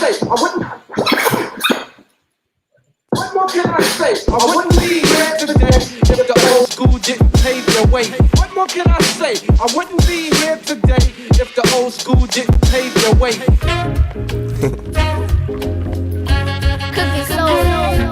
say? I wouldn't. What more can I say? I wouldn't be here today if the old school didn't pave the way. What more can I say? I wouldn't be here today if the old school didn't pave the way.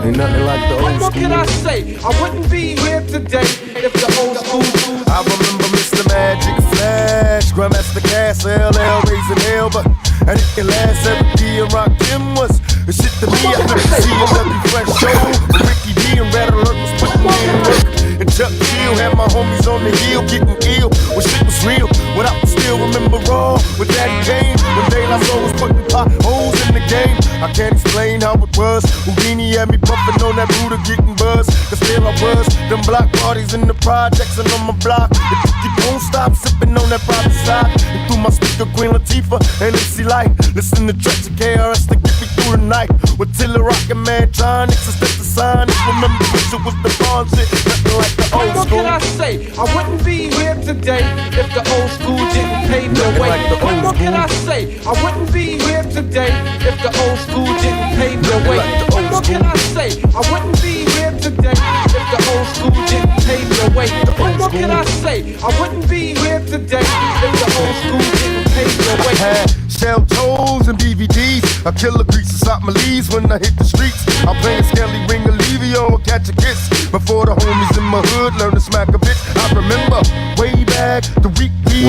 Ain't nothing like the old What more school. can I say? I wouldn't be here today if the old school. I remember Mr. Magic Flash, Grandmaster Cass, LL raising hell, but and it can last every year. Rock Kim was the shit to me. I couldn't see another fresh show. When Ricky D and Red Alert was putting in work, and Chuck Hill had my homies on the hill getting ill when shit was real. What I still remember raw with Daddy Kane when De La Soul was putting potholes in the game. I can't explain how it was. Houdini had me bumping on that Buddha getting buzz. Cause there I was, them block parties in the projects and on my block. If you don't stop sipping on that private side, and through my speaker Queen Latifah and MC Light, listen to tracks of KRS to get me through the night. With Tiller Rockin' Mantronics, it's just the sign. Remember this was the bond shit, nothing like the old school. What more can I say? I wouldn't be here today if the old school didn't pave the way. What more can I say? I wouldn't be here today if the old school didn't pave the way. What more can I say? I wouldn't be here today if the old school didn't pave the way. What more can I say? I wouldn't be here today if the old school didn't pave the way. I had shell toes and DVDs. I kill a grease and stop my leaves when I hit the streets. I'm playing Skelly Ring Olivio and catch a kiss. Before the homies in my hood learn to smack a bitch. I remember way back the week we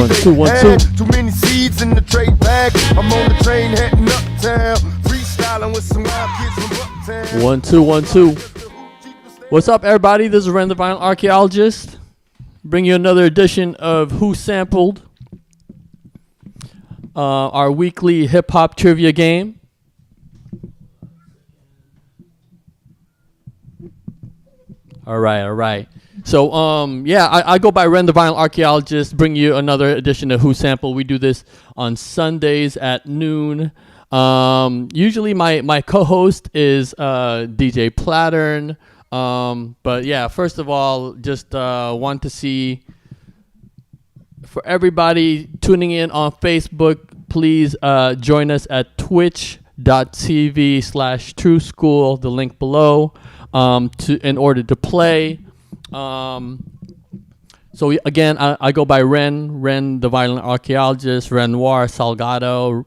had too many seeds in the trade bag. I'm on the train heading uptown, freestyling with some wild kids from uptown. 1 2 1 2. What's up, everybody? This is Ren the Vinyl Archaeologist. Bring you another edition of Who Sampled, our weekly hip hop trivia game. All right. So, I go by Ren the Vinyl Archaeologist. Bring you another edition of Who Sampled. We do this on Sundays at noon. Usually, my co-host is DJ Platurn. But yeah, first of all, just want to see, for everybody tuning in on Facebook, please join us at twitch.tv/True School, the link below, in order to play. So again, I go by Ren the Violent Archaeologist, Renoir Salgado.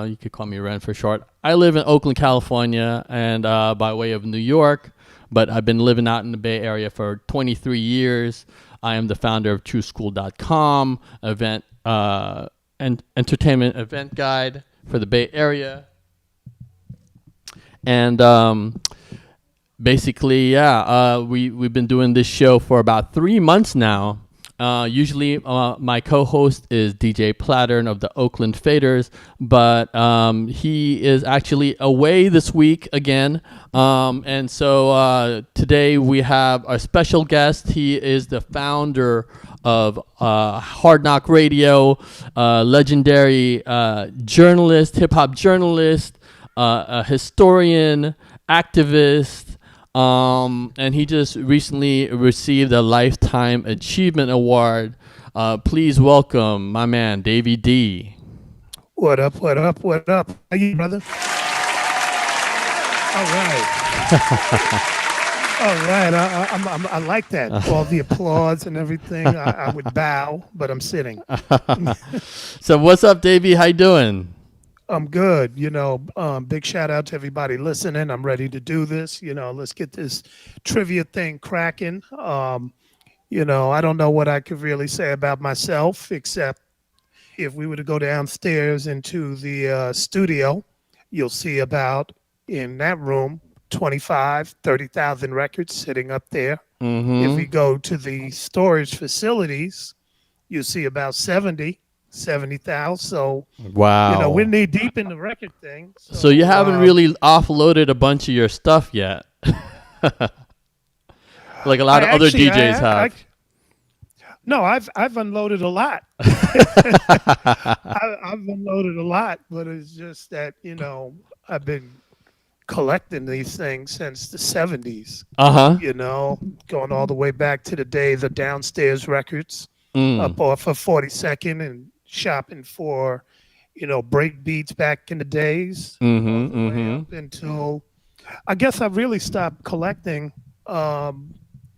You could call me Ren for short. I live in Oakland, California, and by way of New York, but I've been living out in the Bay Area for 23 years. I am the founder of TrueSchool.com, entertainment event guide for the Bay Area. And basically, we've been doing this show for about 3 months now. Usually my co-host is DJ Platurn of the Oakland Faders, but he is actually away this week again. And so today we have our special guest. He is the founder of Hard Knock Radio, legendary journalist, hip-hop journalist, a historian, activist, and he just recently received a Lifetime Achievement Award. Please welcome my man, Davey D. What up? How you, brother? All right. All right. I like that. All the applause and everything. I would bow, but I'm sitting. So what's up, Davey? How you doing? I'm good. Big shout out to everybody listening. I'm ready to do this. Let's get this trivia thing cracking. I don't know what I could really say about myself, except if we were to go downstairs into the studio, you'll see about, in that room, 30,000 records sitting up there. Mm-hmm. If we go to the storage facilities, you'll see about 70,000. So wow, we're knee deep in the record thing. So you haven't really offloaded a bunch of your stuff yet, like a lot of other DJs have. No, I've unloaded a lot. I've unloaded a lot, but it's just that I've been collecting these things since the 70s. Going all the way back to the day the downstairs records up off of 42nd and shopping for break beats back in the days, all the way up until I guess I really stopped collecting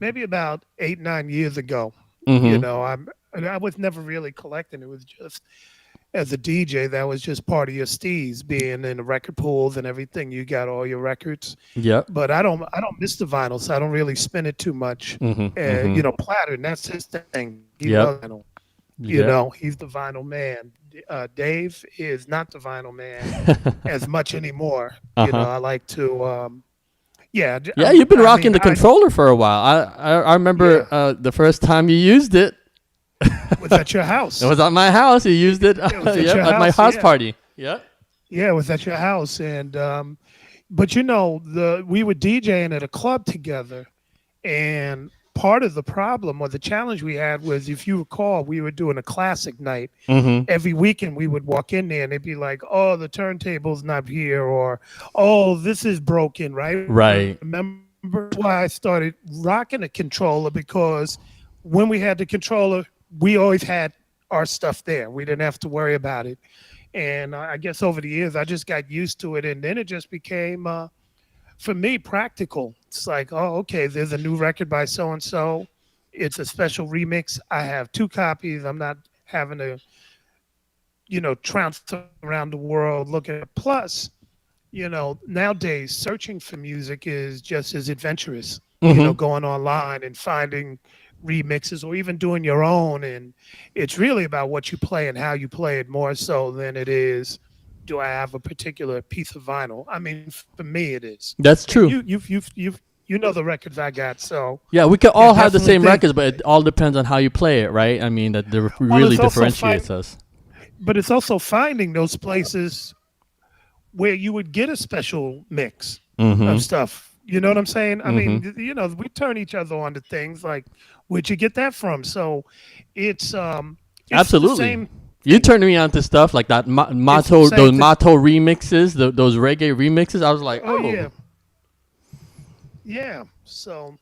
maybe about 8, 9 years ago. You know, I was never really collecting. It was just as a DJ, that was just part of your steez, being in the record pools and everything. You got all your records, Yep. but I don't miss the vinyl, so I don't really spin it too much. And Platurn, that's his thing. He Yep. loves vinyl. He's the vinyl man. Dave is not the vinyl man as much anymore. I like to. Yeah, Yeah, you've been rocking the controller for a while. I remember the first time you used it. Was at your house. It was at my house. You used it was at yep, your at my house, house yeah. party. Yep. Yeah, it was at your house, and but we were DJing at a club together, and part of the problem or the challenge we had was, if you recall, we were doing a classic night. Every weekend we would walk in there and they'd be like, "Oh, the turntable's not here," or "Oh, this is broken," right? Right. Remember why I started rocking a controller, because when we had the controller, we always had our stuff there. We didn't have to worry about it. And I guess over the years, I just got used to it. And then it just became, for me, practical. It's like, oh, okay, there's a new record by so-and-so. It's a special remix. I have 2 copies. I'm not having to, trounce around the world looking at it. Plus, nowadays, searching for music is just as adventurous, going online and finding remixes or even doing your own, and it's really about what you play and how you play it, more so than it is, do I have a particular piece of vinyl. I mean, for me it is. That's true. You know the records I got, so yeah, we could all have the same definitely records, but it all depends on how you play it, right? I mean, that really it's also differentiates us. but it's also finding those places where you would get a special mix of stuff. You know what I'm saying? I mean, we turn each other on to things like, where'd you get that from? So it's Absolutely. the same. You turned me on to stuff like that Mato, It's the same those thing. Mato remixes, those reggae remixes. I was like, Oh yeah, yeah. So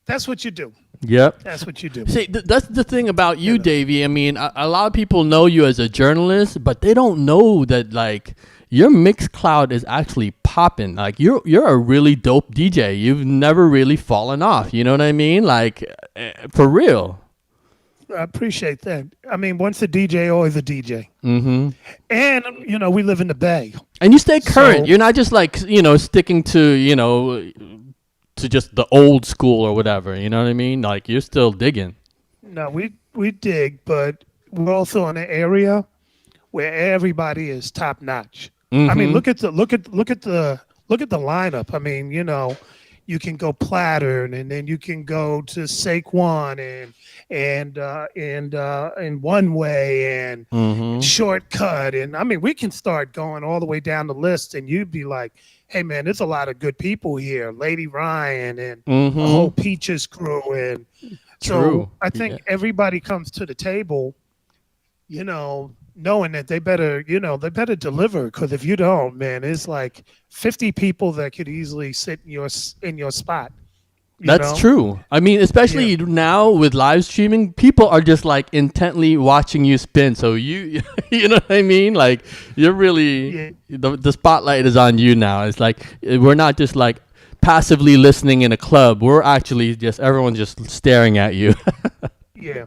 that's what you do. Yep. That's what you do. See, that's the thing about you, Davey. I mean, a lot of people know you as a journalist, but they don't know that, like, your Mixcloud is actually popping. Like, you're a really dope DJ. You've never really fallen off. You know what I mean? Like, for real. I appreciate that. I mean, once a DJ, always a DJ. And we live in the Bay. And you stay current. So- You're not just like, sticking to, to just the old school or whatever. You know what I mean? Like, you're still digging. No, we dig, but we're also in an area where everybody is top notch. I mean, look at the lineup. I mean, you can go Platurn, and then you can go to Saquon and One Way and Shortcut, and I mean, we can start going all the way down the list, and you'd be like, "Hey, man, there's a lot of good people here." Lady Ryan and the whole Peaches crew, and so True. I think everybody comes to the table, knowing that they better deliver, because if you don't, man, it's like 50 people that could easily sit in your spot. That's true. I mean, especially now with live streaming, people are just like intently watching you spin. So you know what I mean? Like, you're really, the spotlight is on you now. It's like, we're not just like passively listening in a club. We're actually everyone's just staring at you. Yeah.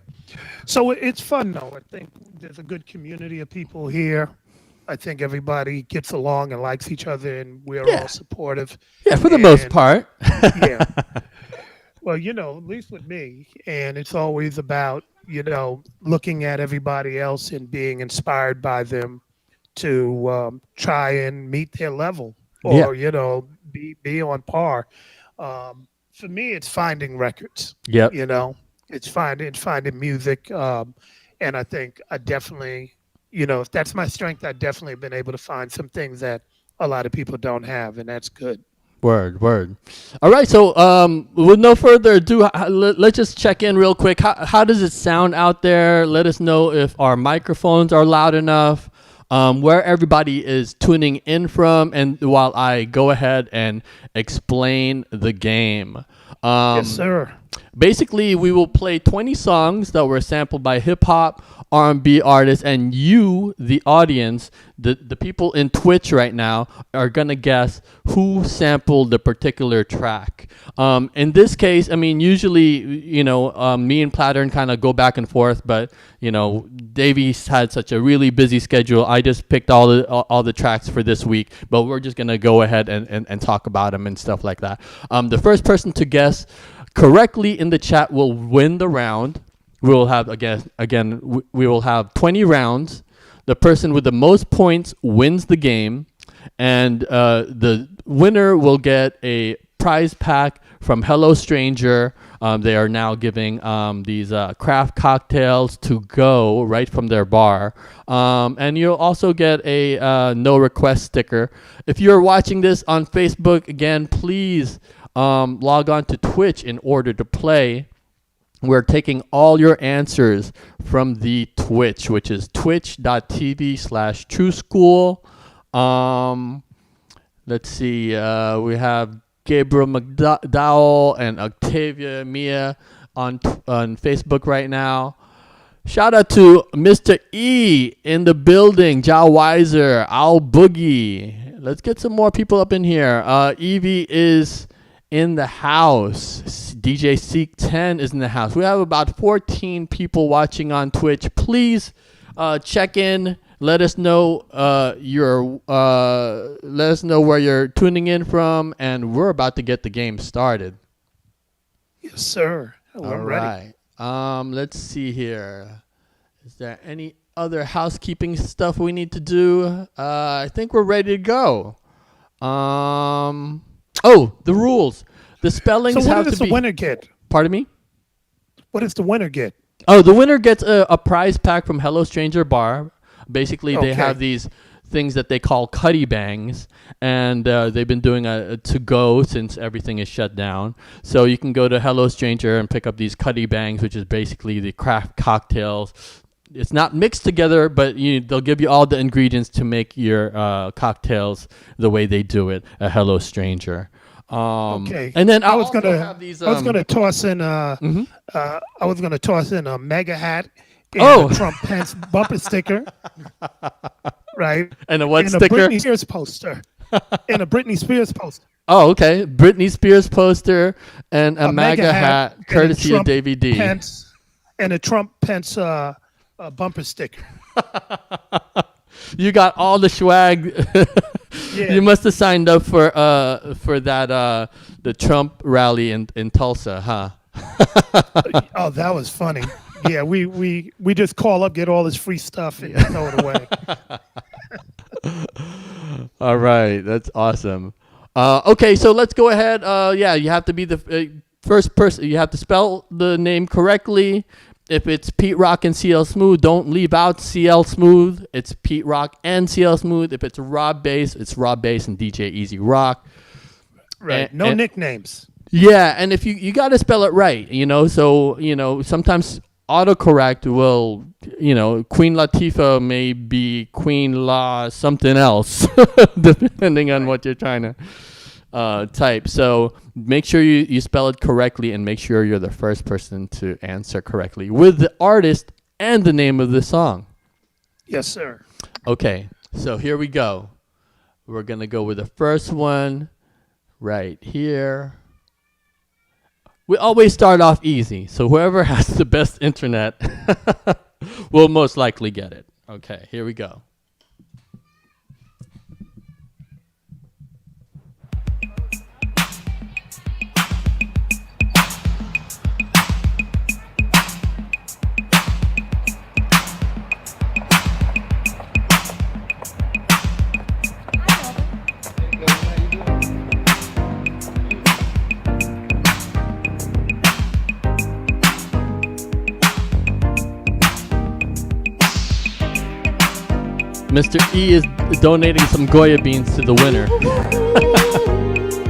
So it's fun, though. I think there's a good community of people here. I think everybody gets along and likes each other, and we're all supportive. Yeah, for the most part. Yeah. Well, at least with me, and it's always about, looking at everybody else and being inspired by them to try and meet their level, or, be on par. For me, it's finding records. Yep. It's finding music, and I think I definitely, if that's my strength, I definitely have been able to find some things that a lot of people don't have, and that's good. Word. All right, so with no further ado, let's just check in real quick. How does it sound out there? Let us know if our microphones are loud enough, where everybody is tuning in from, and while I go ahead and explain the game. Yes, sir. Basically, we will play 20 songs that were sampled by hip-hop, R&B artists, and you, the audience, the people in Twitch right now, are going to guess who sampled the particular track. In this case, I mean, usually, me and Platurn kind of go back and forth, but, Davies had such a really busy schedule. I just picked all the tracks for this week, but we're just going to go ahead and talk about them and stuff like that. The first person to guess correctly in the chat will win the round. We will have we will have 20 rounds. The person with the most points wins the game, and the winner will get a prize pack from Hello Stranger. They are now giving these craft cocktails to go right from their bar, and you'll also get a no request sticker. If you're watching this on Facebook, again, please log on to Twitch in order to play. We're taking all your answers from the Twitch, which is twitch.tv/TrueSchool. Let's see. We have Gabriel McDowell and Octavia Mia on Facebook right now. Shout out to Mr. E in the building. Jao Weiser, Al Boogie. Let's get some more people up in here. Evie is in the house. DJ Seek 10 is in the house. We have about 14 people watching on Twitch. Please check in. Let us know where you're tuning in from, and we're about to get the game started. Yes, sir. All right. Let's see here. Is there any other housekeeping stuff we need to do? I think we're ready to go. The rules. The spellings so what have does to the be. winner get? Pardon me? What does the winner get? Oh, the winner gets a prize pack from Hello Stranger Bar. Basically, they have these things that they call Cuddy Bangs, and they've been doing a to-go since everything is shut down. So you can go to Hello Stranger and pick up these Cuddy Bangs, which is basically the craft cocktails. It's not mixed together, but they'll give you all the ingredients to make your cocktails the way they do it at Hello Stranger. Okay. And then I was gonna toss in a mega hat and a Trump Pence bumper sticker. Right. And a what and sticker? A Britney Spears poster. And a Britney Spears poster. Oh, okay. Britney Spears poster and a MAGA hat courtesy of Davey D. Pence, and a Trump Pence bumper sticker. You got all the swag. Yeah. You must have signed up for that the Trump rally in Tulsa, huh? Oh, that was funny. Yeah, we just call up, get all this free stuff, and throw it away. All right, that's awesome. Okay, so let's go ahead. You have to be the first person. You have to spell the name correctly. If it's Pete Rock and CL Smooth, don't leave out CL Smooth. It's Pete Rock and CL Smooth. If it's Rob Bass, it's Rob Bass and DJ Easy Rock. Right. No nicknames. Yeah, and if you got to spell it right, so, sometimes autocorrect will, Queen Latifah may be Queen La something else, depending on what you're trying to type. So make sure you spell it correctly, and make sure you're the first person to answer correctly with the artist and the name of the song. Yes, sir. Okay, so here we go. We're going to go with the first one right here. We always start off easy, so whoever has the best internet will most likely get it. Okay, here we go. Mr. E is donating some Goya beans to the winner.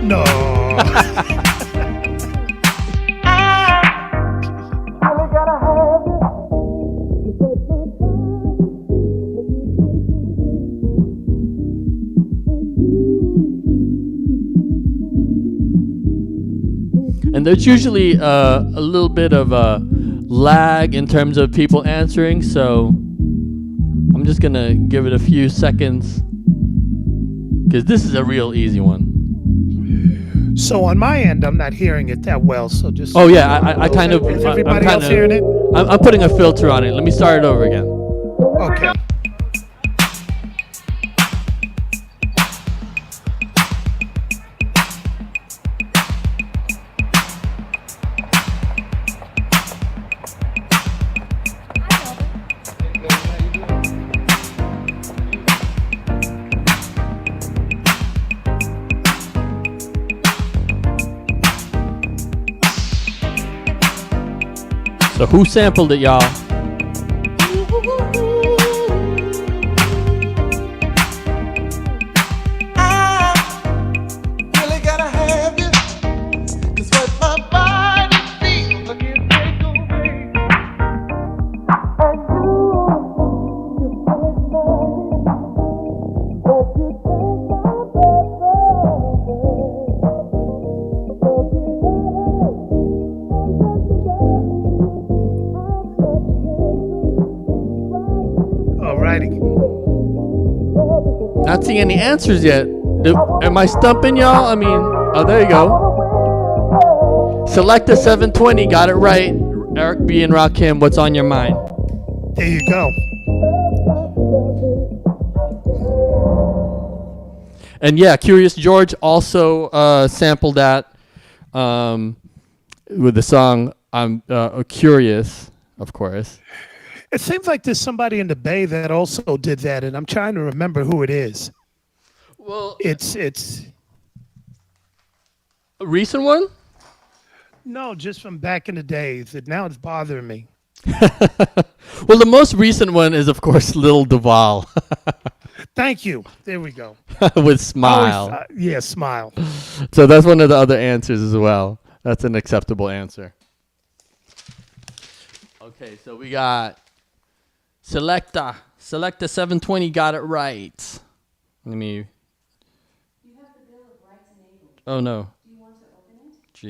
No. And there's usually a little bit of a lag in terms of people answering, so I'm just gonna give it a few seconds because this is a real easy one. So on my end, I'm not hearing it that well. So just. Oh yeah, I kind of. Is I'm everybody kind else hearing it? I'm putting a filter on it. Let me start it over again. Okay. So who sampled it, y'all? Not seeing any answers yet. Am I stumping y'all? I mean, oh, there you go. Selecta 720 got it right. Eric B and Rakim, what's on your mind? There you go. And yeah, Curious George also sampled that with the song I'm Curious, of course. It seems like there's somebody in the Bay that also did that, and I'm trying to remember who it is. Well, it's a recent one? No, just from back in the days. Now it's bothering me. Well, the most recent one is, of course, Lil Duval. Thank you. There we go. With Smile. Yeah, Smile. So that's one of the other answers as well. That's an acceptable answer. Okay, so we got Selecta 720 got it right. Let me. You have the Bill of Rights enabled. Oh no.